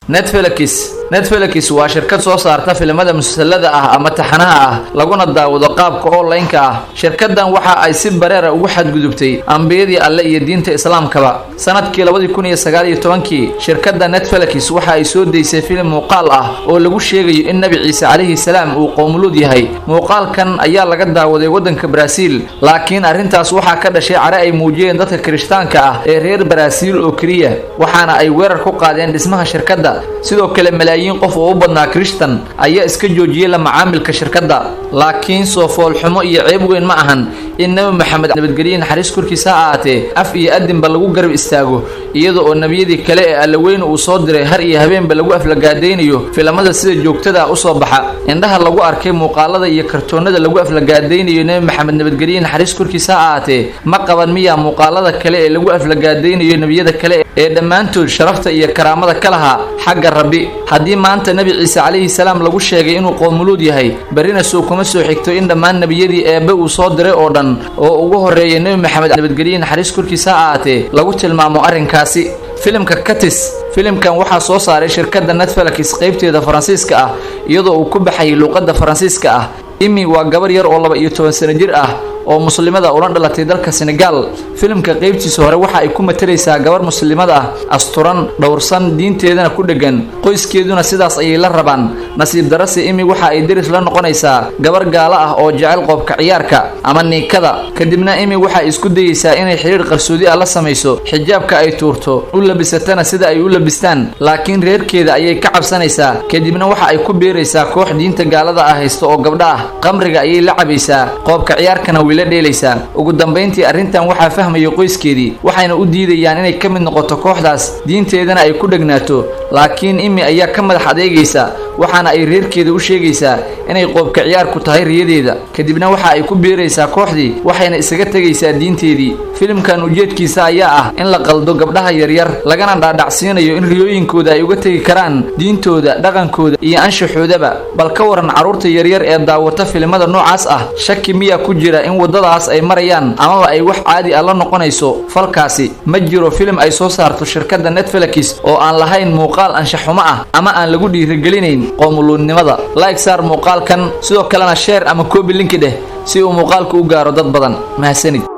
Netflix waa shirkad soo saarta filimada musalsalada ah ama taxanaha ah laguna daawado qaabka online-ka ah. Shirkadan waxa ay si bareer ah ugu xadgudubtay ambiyadii Alle iyo diinta Islaamkaba. Sanadkii 2019 shirkadda Netflix waxa ay soo deysay filim muuqaal ah oo lagu sheegayo in Nabi Ciise calayhi salaam uu qoomuluud yahay. Muuqaalkan ayaa laga daawaday wadanka Brazil, laakiin arrintaas waxa ka dhashay care ay muujiyeen dadka Kirishtaanka ah ee reer Brazil oo kaliya, waxaana ay weerar ku qaadeen dhismaha shirkadda. sidoo kale malaayiin qof oo u badnaa Kirishtan ayaa iska joojiyay la macaamilka shirkadda. laakiin soo fool xumo iyo ceeb weyn ma ahan in Nabi Maxamed nabadgelyo naxariis korkiisa ahaatee af iyo adinba lagu garab istaago, iyadoo oo nabiyadii kale ee Alle weyn uu soo diray har iyo habeenba lagu aflagaadeynayo filimada sida joogtada u soo baxa. indhaha lagu arkay muuqaalada iyo kartoonada lagu aflagaadeynayo Nabi Maxamed nabadgelyo naxariis korkiisa ahaatee ma qaban miya muuqaalada kale ee lagu aflagaadeynayo nabiyada kale ee dhammaantood sharafta iyo karaamada ka lahaa xagga Rabbi. haddii maanta Nabi Ciise calayhi salaam lagu sheegay inuu qoomuluud yahay, barina soo kuma soo xigto in dhammaan nabiyadii eebbe uu soo diray oo dhan oo ugu horeeyay Nabi Maxamed nabadgelyo naxariis korkiisa ahaatee lagu tilmaamo arrinkaasi. filimka Katis filimkan waxaa soo saaray shirkadda Netflix qaybteeda Faransiiska ah iyadoo uu ku baxay luqadda Faransiiska ah. Imi waa gabar yar oo 12 sano jir ah oo muslimada u dhalatay dalka Senegal. filimka qaybtiisa hore waxa ay ku matalaysaa gabar muslimada ah asturan, dhowrsan, diinteedana ku dhagan, qoyskeeduna sidaas ayay la rabaan. nasiib darase Imi waxa ay deris la noqonaysaa gabar gaala ah oo jecel qoobka ciyaarka ama niikada. kadibna Imi waxa ay isku dayaysaa inay xiriir qarsoodi ah la samayso, xijaabka ay tuurto, u labisatana sida ay u labistaan, laakiin reerkeeda ayay ka cabsanaysaa. kadibna waxa ay ku beeraysaa koox diinta gaalada ah haysto oo gabdha ah, qamriga ayay la cabaysaa, qoobka ciyaarkana la dheelaysaa. ugu dambeyntii arrintan waxaa fahmayo qoyskeedii, waxayna u diidayaan inay ka mid noqoto kooxdaas, diinteedana ay ku dhagnaato. laakiin Imi ayaa ka madax adeegaysa, waxaana ay reerkeeda u sheegaysaa inay qoobka ciyaar ku tahay riyadeeda. kadibna waxa ay ku beeraysaa kooxdii, waxayna isaga tagaysaa diinteedii. filimkan ujeedkiisa ayaa ah in la qaldo gabdhaha yaryar, lagana dhaadhacsiinayo in riyooyinkooda ay uga tagi karaan diintooda, dhaqankooda iyo anshaxoodaba. bal ka waran carruurta yaryar ee daawata filimada noocaas ah, shaki miyaa ku jira in wadadaas ay marayaan amaba ay wax caadi ah la noqonayso falkaasi? ma jiro filim ay soo saarto shirkadda Netflix oo aan lahayn muuqaal anshax xumo ah ama aan lagu dhiirigelinayn qoomuluudnimada. like saar muuqaalkan, sidoo kalena share ama copy link dheh si uu muuqaalku u gaaro dad badan. mahadsanid.